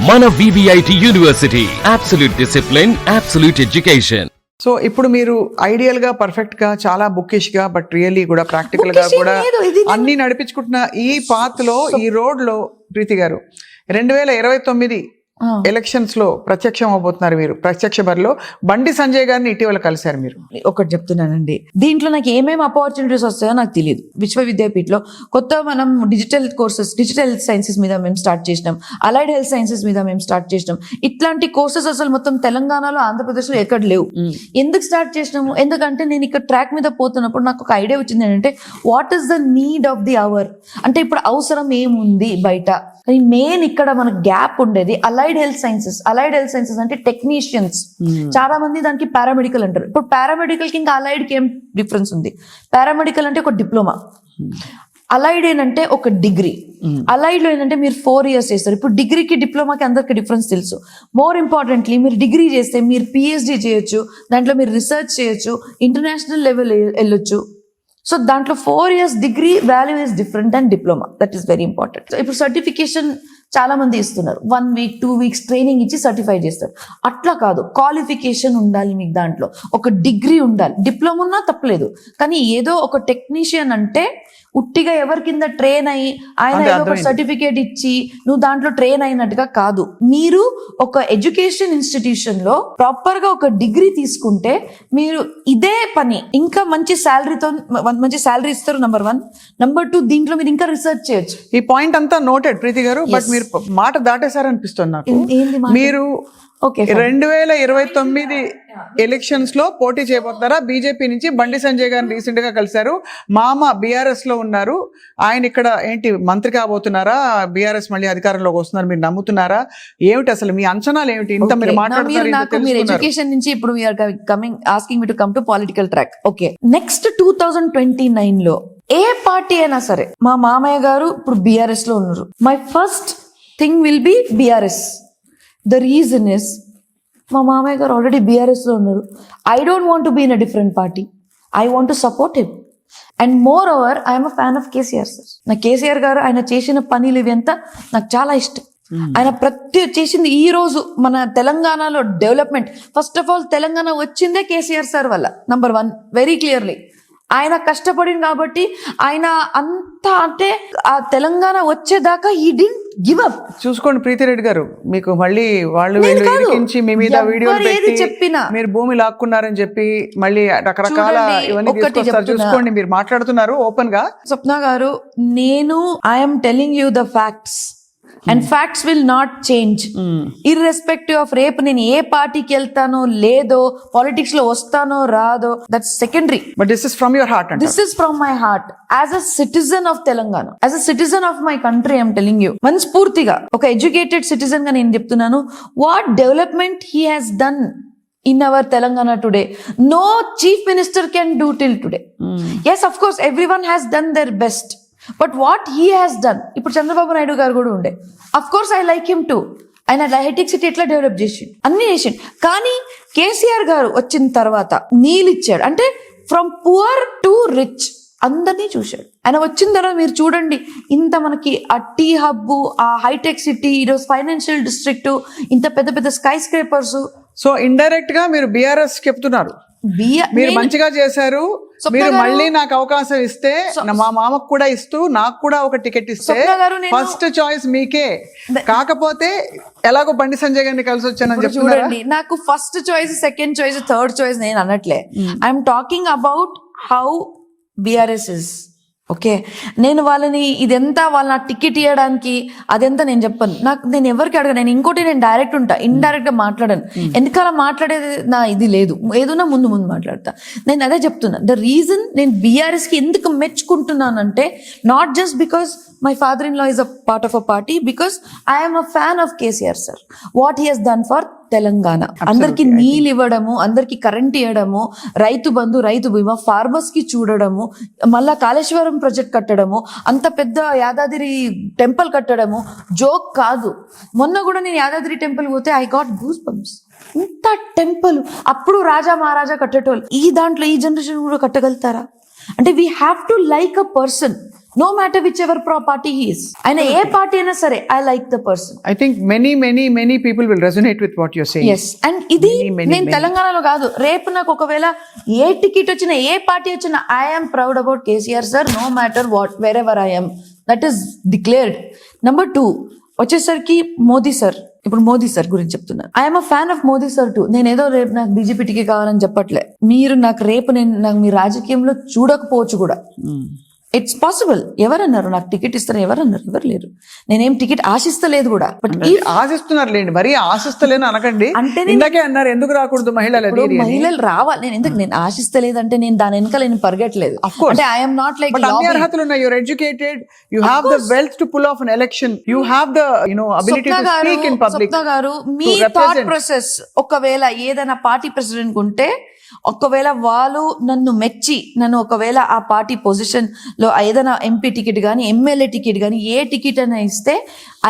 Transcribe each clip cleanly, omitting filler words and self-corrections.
మన VVIT university, absolute discipline, absolute education. So ఇప్పుడు మీరు ఐడియల్ గా పర్ఫెక్ట్ గా చాలా బుకిష్ గా బట్ రియల్లీ కూడా ప్రాక్టికల్ గా కూడా అన్ని నడిపించుకుంటున్న ఈ పాత్ లో ఈ రోడ్ లో ప్రీతి గారు 2029 ఎలక్షన్స్ లో ప్రత్యక్షం అవబోతున్నారు. మీరు ప్రత్యక్ష బరిలో బండి సంజయ్ గారిని ఇటీవల కలిశారు. మీరు ఒకటి చెప్తున్నానండి, దీంట్లో నాకు ఏమేమి ఆపర్చునిటీస్ వస్తాయో నాకు తెలియదు. విశ్వవిద్యాపీఠలో కొత్త మనం digital courses, digital health sciences మీద మేము స్టార్ట్ చేసినాం, అలైడ్ హెల్త్ సైన్సెస్ మీద మేము స్టార్ట్ చేసినాం. ఇట్లాంటి కోర్సెస్ అసలు మొత్తం తెలంగాణలో, ఆంధ్రప్రదేశ్లో ఎక్కడ లేవు. ఎందుకు స్టార్ట్ చేసినాము? ఎందుకంటే నేను ఇక్కడ ట్రాక్ మీద పోతున్నప్పుడు నాకు ఒక ఐడియా వచ్చింది ఏంటంటే, what is the need of the hour, అంటే ఇప్పుడు అవసరం ఏముంది బయట. మెయిన్ ఇక్కడ మనకు గ్యాప్ ఉండేది allied health sciences. Allied health sciences అంటే టెక్నీషియన్స్. చాలా మంది దానికి పారామెడికల్ అంటారు. ఇప్పుడు పారామెడికల్ కి ఇంకా అలైడ్ కి ఏం డిఫరెన్స్ ఉంది? పారామెడికల్ అంటే ఒక డిప్లొమా, అలైడ్ ఏంటంటే ఒక డిగ్రీ. అలైడ్ లో ఏంటంటే మీరు 4 years చేస్తారు. ఇప్పుడు డిగ్రీకి డిప్లొమాకి అందరికి డిఫరెన్స్ తెలుసు. మోర్ ఇంపార్టెంట్లీ మీరు డిగ్రీ చేస్తే మీరు PhD చేయొచ్చు, దాంట్లో మీరు రీసెర్చ్ చేయొచ్చు, ఇంటర్నేషనల్ లెవెల్ వెళ్ళొచ్చు. సో దాంట్లో 4 years degree value is different and diploma. That is very important. ఇప్పుడు సర్టిఫికేషన్ చాలా మంది ఇస్తున్నారు, 1 week 2 weeks ట్రైనింగ్ ఇచ్చి సర్టిఫై చేస్తారు. అట్లా కాదు, క్వాలిఫికేషన్ ఉండాలి మీకు. దాంట్లో ఒక డిగ్రీ ఉండాలి. డిప్లొమా ఉన్నా తప్పలేదు, కానీ ఏదో ఒక టెక్నీషియన్ అంటే ఉట్టిగా ఎవరి కింద ట్రైన్ అయ్యి ఆయన ఏదో ఒక సర్టిఫికేట్ ఇచ్చి నువ్వు దాంట్లో ట్రైన్ అయినట్టుగా కాదు. మీరు ఒక ఎడ్యుకేషన్ ఇన్స్టిట్యూషన్ లో ప్రాపర్ గా ఒక డిగ్రీ తీసుకుంటే మీరు ఇదే పని ఇంకా మంచి శాలరీతో, మంచి శాలరీ ఇస్తారు. నెంబర్ 1. నెంబర్ 2, దీంట్లో మీరు ఇంకా రీసెర్చ్ చేయొచ్చు. ఈ పాయింట్ అంతా నోటెడ్ ప్రీతి గారు. బట్ మీరు మాట దాటేశారనిపిస్తుంది నాకు. మీరు 2029 ఎలక్షన్స్ లో పోటీ చేయబోతున్నారా? బీజేపీ నుంచి బండి సంజయ్ గారిని రీసెంట్ గా కలిశారు. మామ BRS లో ఉన్నారు. ఆయన ఇక్కడ ఏంటి మంత్రి కాబోతున్నారా? BRS మళ్ళీ అధికారంలోకి వస్తున్నారు. మీరు నమ్ముతున్నారా? ఏమిటి అసలు మీ అంచనాలు ఏమిటి? ఇంత మీరు మాట్లాడుతున్నారు. మీరు ఎడ్యుకేషన్ నుంచి ఇప్పుడు coming asking me to come to political track. Okay, next 2029 లో ఏ పార్టీ అయినా సరే, మా మామయ్య గారు ఇప్పుడు BRS లో ఉన్నారు. My first thing will be BRS. The reason is మా మామయ్య గారు ఆల్రెడీ BRS లో ఉన్నారు. I don't want to be in a different party. I want to support him. And moreover I'm a fan of KCR sir. నా KCR గారు ఆయన చేసిన పనులు ఇవి అంతా నాకు చాలా ఇష్టం. ఆయన చేసింది ఈ రోజు మన తెలంగాణలో development. First of all Telangana వచ్చిందే KCR సార్ వల్ల. నంబర్ 1 వెరీ క్లియర్లీ ఆయన కష్టపడింది కాబట్టి ఆయన అంతా, అంటే ఆ తెలంగాణ వచ్చేదాకా ఈ డింట్ గివ్ అప్. చూసుకోండి ప్రీతి రెడ్డి గారు, మీకు మళ్ళీ వాళ్ళు ఇరికించి మీ మీద వీడియోలు పెట్టి మీరు భూమి లాక్కున్నారని చెప్పి మళ్ళీ రకరకాల ఇవన్నీ తీసుకొస్తారు. చూసుకోండి, మీరు మాట్లాడుతున్నారు ఓపెన్ గా. స్వప్న గారు, నేను I'm telling you the facts and facts will not change irrespective of రేపు నేను ఏ పార్టీకి వెళ్తానో లేదో, పాలిటిక్స్ లో వస్తానో రాదో, that's secondary. But this is from your heart. This is from my heart as a citizen of Telangana, as a citizen of my country. I'm telling you మనస్ఫూర్తిగా ఒక educated citizen గా నేను చెప్తున్నాను. What development he has done in our Telangana today, no chief minister can do till today. Yes, of course everyone has done their best, but what he has done, ఇప్పుడు చంద్రబాబు నాయుడు గారు కూడా ఉండే, of course I like him too. ఆయన hitech city ఎట్లా develop చేసి అన్ని చేసిండు. కానీ KCR గారు వచ్చిన తర్వాత నీళ్ళు ఇచ్చాడు, అంటే ఫ్రమ్ పువర్ టు రిచ్ అందరినీ చూశాడు. ఆయన వచ్చిన తర్వాత మీరు చూడండి, ఇంత మనకి ఆ టీ హబ్, ఆ హైటెక్ సిటీ, ఈరోజు ఫైనాన్షియల్ డిస్ట్రిక్ట్, ఇంత పెద్ద పెద్ద స్కై స్క్రేపర్స్. సో ఇండైరెక్ట్ గా మీరు BRS చెప్తున్నారు, మీరు మంచిగా చేశారు, మీరు మళ్ళీ నాకు అవకాశం ఇస్తే మా మామకు కూడా ఇస్తూ నాకు కూడా ఒక టికెట్ ఇస్తే ఫస్ట్ చాయిస్ మీకే. కాకపోతే ఎలాగో బండి సంజయ్ గారిని కలిసి వచ్చానని చూడండి, నాకు first choice, second choice, third choice నేను అనట్లే. I'm talking about how BRS is. Okay, నేను వాళ్ళని ఇదెంత వాళ్ళ టికెట్ ఇవ్వడానికి అదెంత నేను చెప్పను. నేను ఎవరికి అడగను. నేను ఇంకోటి, నేను డైరెక్ట్ ఉంటా, ఇండైరెక్ట్ గా మాట్లాడను. ఎందుకలా మాట్లాడేది నా ఇది లేదు, ఏదైనా ముందు మాట్లాడతా. నేను అదే చెప్తున్నా. ద రీజన్ నేను BRS కి ఎందుకు మెచ్చుకుంటున్నానంటే, not just because my father in law is a part of a party, because I'm a fan of KCR sir. What he has done for Telangana, అందరికి నీళ్ళు ఇవ్వడము, అందరికి కరెంట్ ఇవ్వడము, రైతు బంధు, రైతు బీమా, ఫార్మర్స్ కి చూడడము, మళ్ళా కాళేశ్వరం ప్రాజెక్ట్ కట్టడము, అంత పెద్ద యాదాద్రి టెంపుల్ కట్టడము జోక్ కాదు. మొన్న కూడా నేను యాదాద్రి టెంపుల్ పోతే ఐ గాట్ గూస్ బంప్స్. ఇంత టెంపుల్ అప్పుడు రాజా మహారాజా కట్టేటోళ్ళు, ఈ దాంట్లో ఈ జనరేషన్ కూడా కట్టగలుగుతారా? అంటే we have to like a person. No matter whichever party he's. ఆయన ఏ పార్టీ అయినా సరే, I like the person. I think many people will resonate with what you're saying. Yes, and ఇది Many. నేను తెలంగాణలో కాదు, రేపు నాకు ఒకవేళ ఏ టికెట్ వచ్చినా, ఏ పార్టీ వచ్చినా, I'm proud about KCR sir, no matter what, wherever I'm, that is declared. Number 2 వచ్చేసరికి మోదీ సార్. ఇప్పుడు మోదీ సార్ గురించి చెప్తున్నాను. I'm a fan of Modi sir too. నేను ఏదో రేపు నాకు బీజేపీ టికెట్ కావాలని చెప్పట్లే. మీరు నాకు రేపు నాకు మీ రాజకీయంలో చూడకపోవచ్చు కూడా. It's possible. ఎవరన్నారు నాకు టికెట్ ఇస్తారు? ఎవరన్నారు? ఎవరు లేరు. నేనేం టికెట్ ఆశిస్తలేదు కూడా. బట్ ఆశిస్తున్నారు లేండి, మరీ ఆశిస్తలేను అనకండి. అంటే ఇందాకే అన్నారు ఎందుకు రాకూడదు మహిళలు అది ఇది అని. మహిళలు రావాలి. నేను ఎందుకు నేను ఆశిస్తలేదంటే నేను దాని వెనకాల నేను పరిగెట్టలేదు. అంటే ఐఎమ్ నాట్ లైక్. But అన్ని అర్హతలు ఉన్నాయి. You're educated, you have the wealth to pull off an election, you have the ability to speak in public. స్వప్న గారు, మీ థాట్ ప్రాసెస్ ఒకవేళ ఏదైనా పార్టీ ప్రెసిడెంట్ ఉంటే, ఒకవేళ వాళ్ళు నన్ను మెచ్చి నన్ను ఒకవేళ ఆ పార్టీ పొజిషన్ లో ఏదైనా ఎంపీ టికెట్ కానీ, ఎమ్మెల్యే టికెట్ కానీ, ఏ టికెట్ అయినా ఇస్తే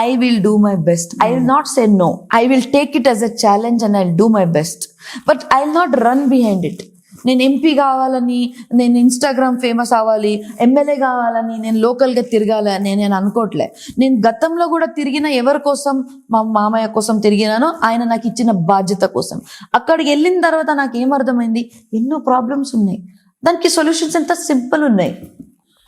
I will do my best. I will not say no. I will take it as a challenge and I will do my best. But I will not run behind it. నేను MP కావాలని, నేను Instagram famous అవ్వాలి, MLA కావాలని, నేను లోకల్గా తిరగాలని నేను అనుకోవట్లే. నేను గతంలో కూడా తిరిగిన ఎవరి కోసం? మా మామయ్య కోసం తిరిగినాను, ఆయన నాకు ఇచ్చిన బాధ్యత కోసం. అక్కడికి వెళ్ళిన తర్వాత నాకు ఏమర్థమైంది, ఎన్నో ప్రాబ్లమ్స్ ఉన్నాయి, దానికి సొల్యూషన్స్ ఎంత సింపుల్ ఉన్నాయి.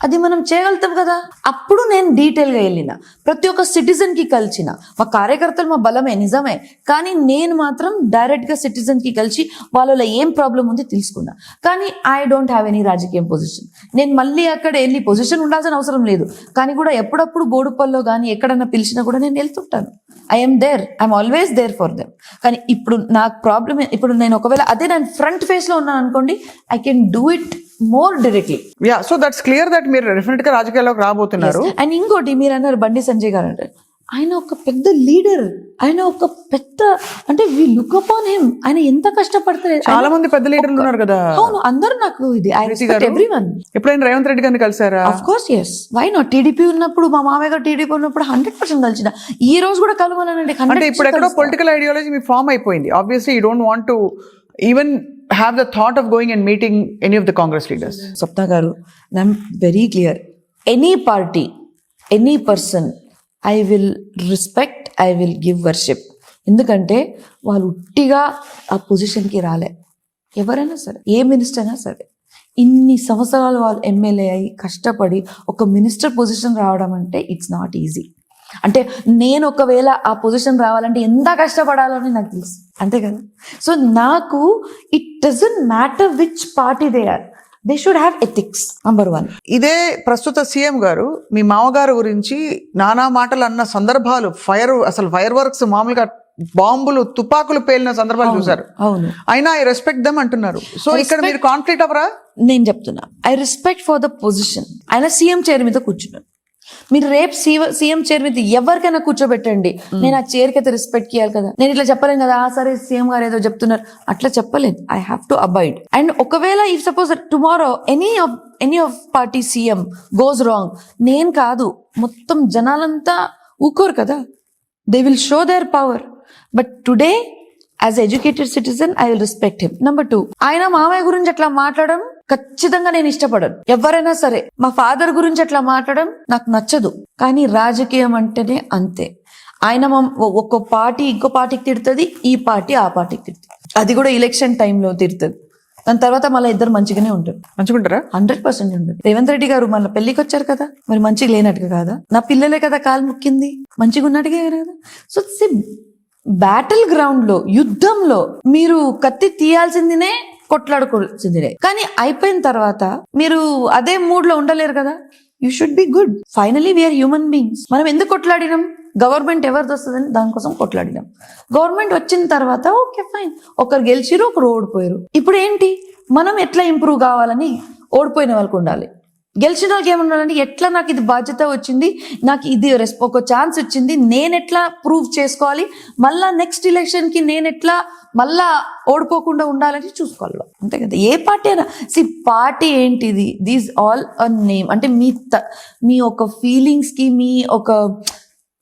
అది మనం చేయగలుగుతాం కదా. అప్పుడు నేను డీటెయిల్గా వెళ్ళిన, ప్రతి ఒక్క సిటిజన్కి కలిసిన. మా కార్యకర్తలు మా బలమే, నిజమే. కానీ నేను మాత్రం డైరెక్ట్గా సిటిజన్కి కలిసి వాళ్ళలో ఏం ప్రాబ్లం ఉంది తెలుసుకున్నా. కానీ ఐ డోంట్ హ్యావ్ ఎనీ రాజకీయ పొజిషన్. నేను మళ్ళీ అక్కడ వెళ్ళి పొజిషన్ ఉండాల్సిన అవసరం లేదు. కానీ కూడా ఎప్పుడప్పుడు బోడుపల్లో కానీ ఎక్కడన్నా పిలిచినా కూడా నేను వెళ్తుంటాను. I'm there, I'm always there for them. కానీ ఇప్పుడు నాకు ప్రాబ్లమ్, ఇప్పుడు నేను ఒకవేళ అదే నేను ఫ్రంట్ ఫేస్లో ఉన్నాను అనుకోండి, I can do it more directly. Yeah, so that's clear that మీరు డెఫినెట్ గా రాజకీయాల్లోకి రాబోతున్నారు. అండ్ ఇంకోటి మీరు అన్నారు బండి సంజయ్ గారు అంటే, ఆయన ఒక పెద్ద లీడర్, ఆయన ఒక పెద్ద, అంటే వి లుక్ అపాన్ హిమ్. ఆయన ఎంత కష్టపడతారు. చాలా మంది పెద్ద లీడర్లు ఉన్నారు కదా. అవును, అందరూ నాకు ఇది ఐ రెస్పెక్ట్ ఎవ్రీవన్. ఎప్పుడైనా రేవంత్ రెడ్డి గారిని కలిసారా? Of course, yes, why not. TDP ఉన్నప్పుడు, మా మామయ్య గారు టీడీపీ ఉన్నప్పుడు 100% కలిసిన. ఈ రోజు కూడా కలవాలనండి. అంటే ఇప్పుడు ఎక్కడో పొలిటికల్ ఐడియాలజీ మీ ఫామ్ అయిపోయింది. Obviously you don't want to even have the thought of going and meeting any of the Congress leaders. Sapna garu, I'm very clear. Any party, any person, I will respect, I will give worship. ఎందుకంటే వాళ్ళు ఉట్టిగా ఆ పొజిషన్కి రాలే. ఎవరైనా సరే, ఏ minister అయినా సరే, ఇన్ని సంవత్సరాలు వాళ్ళు ఎమ్మెల్యే అయి కష్టపడి ఒక మినిస్టర్ పొజిషన్ రావడం అంటే ఇట్స్ నాట్ ఈజీ. అంటే నేను ఒకవేళ ఆ పొజిషన్ రావాలంటే ఎంత కష్టపడాలని నాకు తెలుసు, అంతే కదా. సో నాకు it doesn't matter which party they are, they should have ethics. Number 1. ఇదే ప్రస్తుత సీఎం గారు మీ మామగారు గురించి నానా మాటలు అన్న సందర్భాలు, అసలు ఫైర్ వర్క్స్, మామూలుగా బాంబులు, తుపాకులు పేలిన సందర్భాలు చూసారు. అవును, అయినా ఐ రెస్పెక్ట్ దమ్ అంటున్నారు. సో ఇక్కడ మీరు కాన్ఫ్లిక్ట్ అవరా? నేను చెప్తున్నా, I respect for the position. ఆయన సీఎం చైర్ మీద కూర్చున్నారు. మీరు రేపు సీఎం చైర్ మీద ఎవరికైనా కూర్చోబెట్టండి, నేను ఆ చైర్కి అయితే రెస్పెక్ట్ చేయాలి కదా. నేను ఇట్లా చెప్పలేను కదా, సరే సీఎం గారు ఏదో చెప్తున్నారు అట్లా చెప్పలేను. I have to abide. And ఒకవేళ if suppose tomorrow any of party CM goes wrong, నేను కాదు, మొత్తం జనాలంతా ఊకోరు కదా. They will show their power. But today as educated citizen I will respect him. Number 2, ఆయన మామయ్య గురించి అట్లా మాట్లాడడం ఖచ్చితంగా నేను ఇష్టపడను. ఎవరైనా సరే మా ఫాదర్ గురించి అట్లా మాట్లాడడం నాకు నచ్చదు. కానీ రాజకీయం అంటేనే అంతే. ఆయన ఒక్కో పార్టీ ఇంకో పార్టీకి తిడుతుంది, ఈ పార్టీ ఆ పార్టీకి తిడుతుంది. అది కూడా ఎలక్షన్ టైంలో తిడుతుంది. దాని తర్వాత మళ్ళీ ఇద్దరు మంచిగానే ఉంటారు. మంచిగుంటారా? 100% ఉంటారు. రేవంత్ రెడ్డి గారు మళ్ళీ పెళ్లికి వచ్చారు కదా, మరి మంచిగా లేనట్టుగా కాదా? నా పిల్లలే కదా కాలు ముక్కింది, మంచిగా ఉన్నట్టుగా కదా. సో బ్యాటిల్ గ్రౌండ్ లో, యుద్ధంలో మీరు కత్తి తీయాల్సిందినే, కొట్లాడుకోవాల్సిందినే. కానీ అయిపోయిన తర్వాత మీరు అదే మూడ్ లో ఉండలేరు కదా. You should be good. Finally we're human beings. మనం ఎందుకు కొట్లాడినాం? గవర్నమెంట్ ఎవరిది వస్తుందని దానికోసం కొట్లాడినాం. గవర్నమెంట్ వచ్చిన తర్వాత ఓకే ఫైన్, ఒకరు గెలిచిరు, ఒకరు ఓడిపోయారు. ఇప్పుడు ఏంటి, మనం ఎట్లా ఇంప్రూవ్ కావాలని ఓడిపోయిన వాళ్ళకు ఉండాలి. గెలిచిన వాళ్ళకి ఏమన్నారంటే ఎట్లా నాకు ఇది బాధ్యత వచ్చింది, నాకు ఇది ఒక ఛాన్స్ వచ్చింది, నేను ఎట్లా ప్రూవ్ చేసుకోవాలి, మళ్ళా నెక్స్ట్ ఎలక్షన్కి నేను ఎట్లా మళ్ళా ఓడిపోకుండా ఉండాలని చూసుకోవాలి. అంతే కదా. ఏ పార్టీ అయినా పార్టీ ఏంటిది, దీస్ ఆల్ అ నేమ్. అంటే మీ ఒక ఫీలింగ్స్కి, మీ ఒక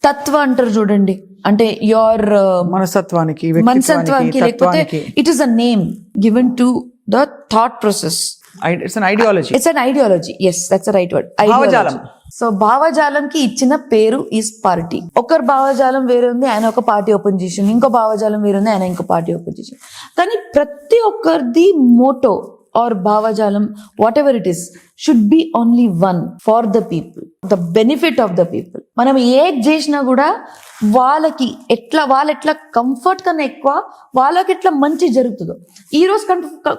తత్వ అంటారు చూడండి, అంటే యువర్ మనస్తత్వానికి, లేకపోతే it is a name given to the thought process. It's an ideology. It's an ideology. Yes, that's the right word. Ideology. So భావజాలంకి ఇచ్చిన పేరు ఈస్ పార్టీ. ఒకరి భావజాలం వేరే ఉంది, ఆయన ఒక పార్టీ ఓపెన్ చేసిండు, ఇంకో భావజాలం వేరే ఉంది, ఆయన ఇంకో పార్టీ ఓపెన్ చేసిండు. కానీ ప్రతి ఒక్కరిది మోటో ఆర్ భావజాలం what ever it is should be only one far the people, the benefit of the people. మనం ఏది చేసినా కూడా వాళ్ళకి ఎట్లా కంఫర్ట్ కన్నా ఎక్కువ వాళ్ళకి ఎట్లా మంచి జరుగుతుందో. ఈ రోజు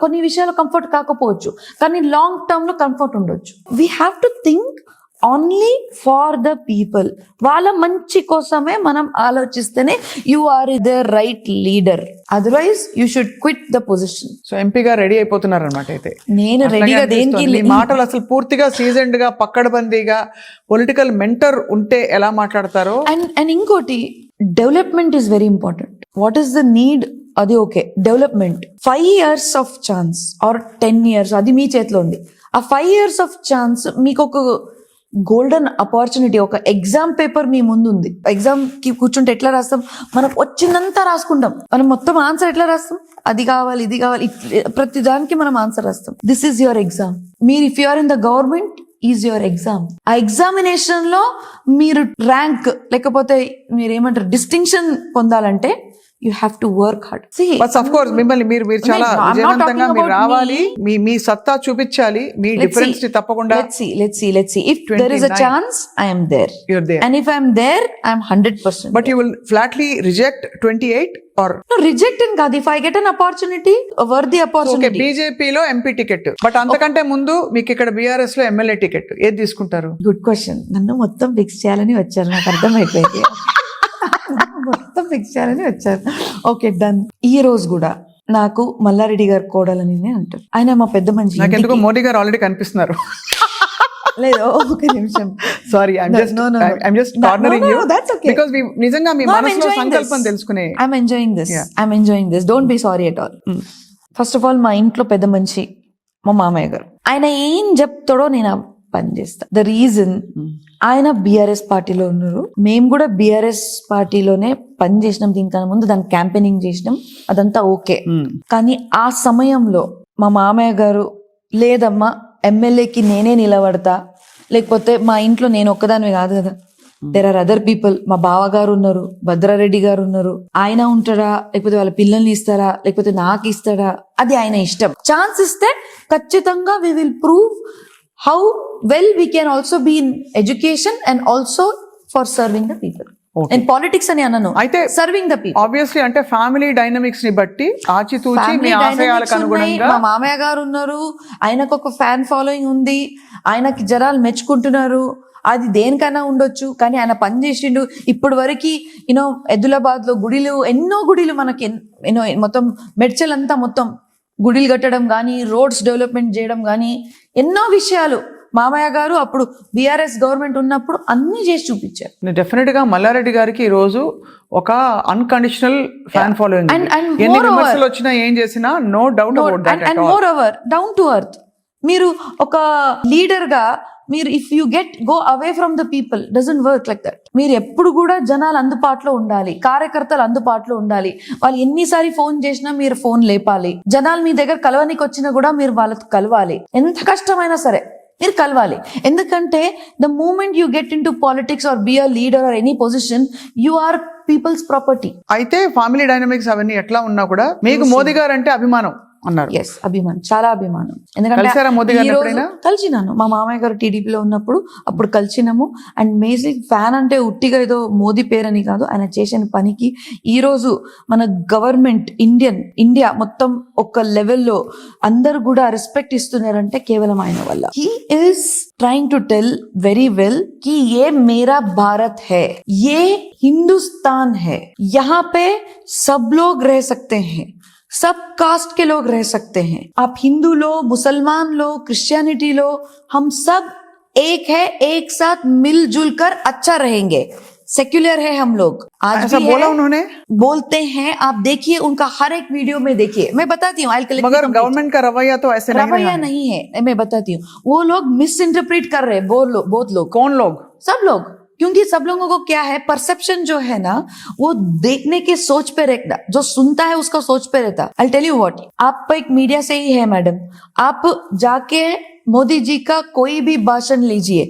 కొన్ని విషయాలు కంఫర్ట్ కాకపోవచ్చు, కానీ లాంగ్ టర్మ్ లో కంఫర్ట్ ఉండొచ్చు. We have to think only for the people. వాళ్ళ మంచి కోసమే మనం ఆలోచిస్తేనే you are the right leader, otherwise you should quit the position. So ఎంపీగా రెడీ అయిపోతున్నారు అనమాట. అయితే నేను రెడీగా దేనికి మీ మాటలు అసలు పూర్తిగా సీజన్డ్ గా పక్కడబందీగా పొలిటికల్ మెంటర్ ఉంటే ఎలా మాట్లాడతారో. అండ్ ఇంకోటి, development is very important. What is the need? అది okay, development 5 years of chance or 10 years అది మీ చేతిలో ఉంది. ఆ 5 years ఆఫ్ ఛాన్స్ మీకు ఒక గోల్డెన్ అపార్చునిటీ. ఒక ఎగ్జామ్ పేపర్ మీ ముందు ఉంది. ఎగ్జామ్ కి కూర్చుంటే ఎట్లా రాస్తాం? మనం వచ్చిందంతా రాసుకుంటాం. మనం మొత్తం ఆన్సర్ ఎట్లా రాస్తాం? అది కావాలి, ఇది కావాలి, ప్రతి దానికి మనం ఆన్సర్ రాస్తాం. This is your exam. మీరు if you are in the government is your exam. ఆ ఎగ్జామినేషన్ లో మీరు ర్యాంక్ లేకపోతే మీరు ఏమంటారు డిస్టింక్షన్ పొందాలంటే you have to work hard. See, but of course మిమ్మల్ని మీరు చాలా విజయవంతంగా మీరు రావాలి, మీ సత్తా చూపించాలి, మీ డిఫరెన్స్ ని తప్పకుండా. let's see if there is a chance I am there, you're there, and if I am there I am 100%. but you will flatly reject 28 or no reject in kaadi. If I get an opportunity, a worthy opportunity. okay, BJP లో MP ticket, but అంతకంటే ముందు మీకు ఇక్కడ BRS లో MLA ticket, ఏది తీసుకుంటారు? Good question. నన్ను మొత్తం ఫిక్స్ చేయాలని వచ్చారు, నాకు అర్థమైపోయింది. మొత్తం ఫిక్స్ చేయాలని వచ్చారు. Okay, done. ఈ రోజు కూడా నాకు మల్లారెడ్డి గారు కోడాలని అంటారు. ఆయన మా పెద్ద మనిషి. నాకు ఎందుకో మోడీ గారు ఆల్రెడీ కనిపిస్తున్నారు. లేదు, ఒక నిమిషం. Sorry, I'm just cornering you. That's okay. Because నిజంగా మీ మనసులో సంకల్పం తెలుసుకునే. I'm enjoying this. Don't be sorry at all. First of all మా ఇంట్లో పెద్ద మనిషి మా మామయ్య గారు. ఆయన ఏం చెప్తాడో నేను పని చేస్తా. ద రీజన్, ఆయన BRS పార్టీలో ఉన్నారు, మేము కూడా BRS పార్టీలోనే పని చేసినాం. దీనికన్నా ముందు దాని క్యాంపెయినింగ్ చేసినాం, అదంతా ఓకే. కానీ ఆ సమయంలో మా మామయ్య గారు లేదమ్మా ఎమ్మెల్యేకి నేనే నిలబడతా, లేకపోతే మా ఇంట్లో నేను ఒక్కదానివి కాదు కదా, దేర్ ఆర్ అదర్ పీపుల్. మా బావగారు ఉన్నారు, భద్రారెడ్డి గారు ఉన్నారు, ఆయన ఉంటారా, లేకపోతే వాళ్ళ పిల్లల్ని ఇస్తారా, లేకపోతే నాకు ఇస్తాడా, అది ఆయన ఇష్టం. ఛాన్స్ ఇస్తే ఖచ్చితంగా we will prove how well we can also be in education and also for serving the people. Okay. And politics ani annanu, అయితే serving the people. Obviously అంటే ఫ్యామిలీ డైనమిక్స్ ని బట్టి ఆచితూచి మీ ఆశయాలకు అనుగుణంగా. మా మామయ్య గారు ఉన్నారు, ఆయనకు ఒక ఫ్యాన్ ఫాలోయింగ్ ఉంది, ఆయనకి జనాలు మెచ్చుకుంటున్నారు, అది దేనికైనా ఉండొచ్చు. కానీ ఆయన పని చేసిండు ఇప్పటి వరకు. ఎద్దులాబాద్ లో గుడిలు, ఎన్నో గుడిలు మనకి, మొత్తం మెడ్చల్ అంతా మొత్తం గుడిలు కట్టడం కానీ, రోడ్స్ డెవలప్మెంట్ చేయడం కానీ, ఎన్నో విషయాలు మామయ్య గారు అప్పుడు BRS గవర్నమెంట్ ఉన్నప్పుడు అన్ని చేసి చూపించారు. డెఫినెట్ గా మల్లారెడ్డి గారికి ఈ రోజు ఒక అన్కండిషనల్ ఫ్యాన్ ఫాలోయింగ్. ఎన్ని విమర్శలు వచ్చినా ఏం చేసినా no doubt about that. And moreover down to earth. మీరు ఒక లీడర్ గా మీరు if you go away from the people, doesn't work like that. మీరు ఎప్పుడు కూడా జనాలు అందుబాటులో ఉండాలి, కార్యకర్తలు అందుబాటులో ఉండాలి. వాళ్ళు ఎన్నిసారి ఫోన్ చేసినా మీరు ఫోన్ లేపాలి. జనాలు మీ దగ్గర కలవనికి వచ్చినా కూడా మీరు వాళ్ళతో కలవాలి. ఎంత కష్టమైనా సరే మీరు కలవాలి. ఎందుకంటే the moment you get into politics or be a leader or any position, you are people's property. అయితే ఫ్యామిలీ డైనమిక్స్ అవన్నీ ఎట్లా ఉన్నా కూడా మీకు మోదీ గారు అంటే అభిమానం అన్నారు. ఎస్, అభిమానం, చాలా అభిమానం. ఎందుకంటే కలిసినాను మా మామయ్య గారు టీడీపీలో ఉన్నప్పుడు, అప్పుడు కలిసినాము. అండ్ మేజిక్ ఫ్యాన్ అంటే ఉట్టిగా ఏదో మోదీ పేరని కాదు, ఆయన చేసిన పనికి ఈ రోజు మన గవర్నమెంట్ ఇండియా మొత్తం ఒక లెవెల్లో అందరు కూడా రెస్పెక్ట్ ఇస్తున్నారంటే కేవలం ఆయన వల్ల. He is trying to tell very well కి ఏ మేరా భారత్ హై, ఏ హిందుస్తాన్ హై, యహాं पे सब लोग रह सकते हैं, सब कास्ट के लोग रह सकते हैं. आप हिंदू लो, मुसलमान लो, क्रिश्चियनिटी लो, हम सब एक है, एक साथ मिलजुल कर अच्छा रहेंगे. सेक्युलर है हम लोग, आज ऐसा भी बोला उन्होंने, बोलते हैं. आप देखिए उनका हर एक वीडियो में देखिए, मैं बताती हूँ. मगर गवर्नमेंट का रवैया तो ऐसे नहीं है, मैं बताती हूँ. वो लोग मिस इंटरप्रेट कर रहे हैं, बहुत लोग. कौन लोग? सब लोग. क्योंकि सब लोगों को क्या है, परसेप्शन जो है ना वो देखने के सोच पे रहता, जो सुनता है उसका सोच पे रहता। आई टेल यू व्हाट, आप एक मीडिया से ही है मैडम, आप जाके मोदी जी का कोई भी भाषण लीजिए,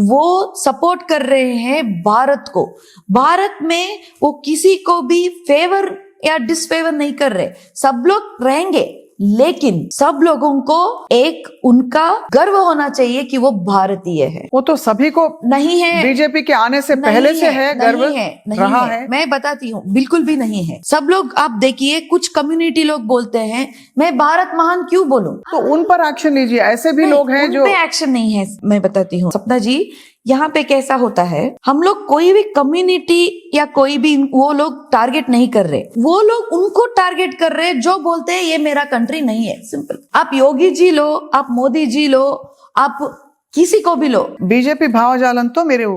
वो सपोर्ट कर रहे हैं भारत को। भारत में वो किसी को भी फेवर या डिसफेवर नहीं कर रहे, सब लोग रहेंगे, लेकिन सब लोगों को एक उनका गर्व होना चाहिए कि वो भारतीय है। वो तो सभी को नहीं है, बीजेपी के आने से पहले से है, गर्व रहा है। मैं बताती हूँ, बिल्कुल भी नहीं है। सब लोग आप देखिए, कुछ कम्युनिटी लोग बोलते हैं मैं भारत महान क्यों बोलूं, तो उन पर एक्शन लीजिए। ऐसे भी लोग हैं जो, उन पे एक्शन नहीं है। मैं बताती हूँ सपना जी, यहाँ पे कैसा होता है, हम लोग कोई भी कम्युनिटी या कोई भी वो लोग टारगेट नहीं कर रहे, वो लोग उनको टारगेट कर रहे जो बोलते हैं ये मेरा कंट्री नहीं है। सिंपल। आप योगी जी लो, आप मोदी जी लो, आप किसी को भी लो, బీజేపీ భావజాలంతో మీరు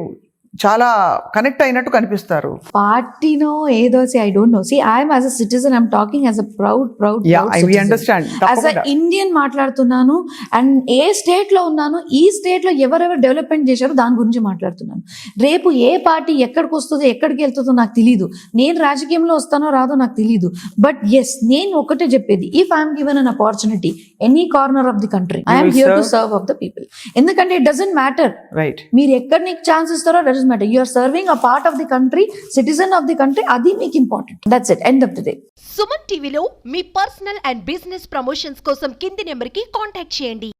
చాలా కనెక్ట్ అయినట్టు కనిపిస్తారు. పార్టీనో ఏదో I don't know. See I'm as a citizen, I'm talking as a proud we understand. As a Indian మాట్లాడుతున్నాను. అండ్ ఏ స్టేట్ లో ఉన్నాను, ఈ స్టేట్ లో ఎవరెవరు డెవలప్మెంట్ చేశారో దాని గురించి మాట్లాడుతున్నాను. రేపు ఏ పార్టీ ఎక్కడికి వస్తుందో ఎక్కడికి వెళ్తుందో నాకు తెలియదు, నేను రాజకీయంలో వస్తానో రాదో నాకు తెలియదు. బట్ ఎస్, నేను ఒకటే చెప్పేది, if I'm given an opportunity any corner of the country, I'm here to serve of the people. ఎందుకంటే ఇట్ డజంట్ మ్యాటర్, రైట్, మీరు ఎక్కడ నీకు ఛాన్స్ ఇస్తారో doesn't matter. You are serving a part of the country, citizen of the country, అది మీకు important. That's it, end of the day. Suman టీవీలో మీ personal and business promotions కోసం కింది నెంబర్కి కాంటాక్ట్ చేయండి.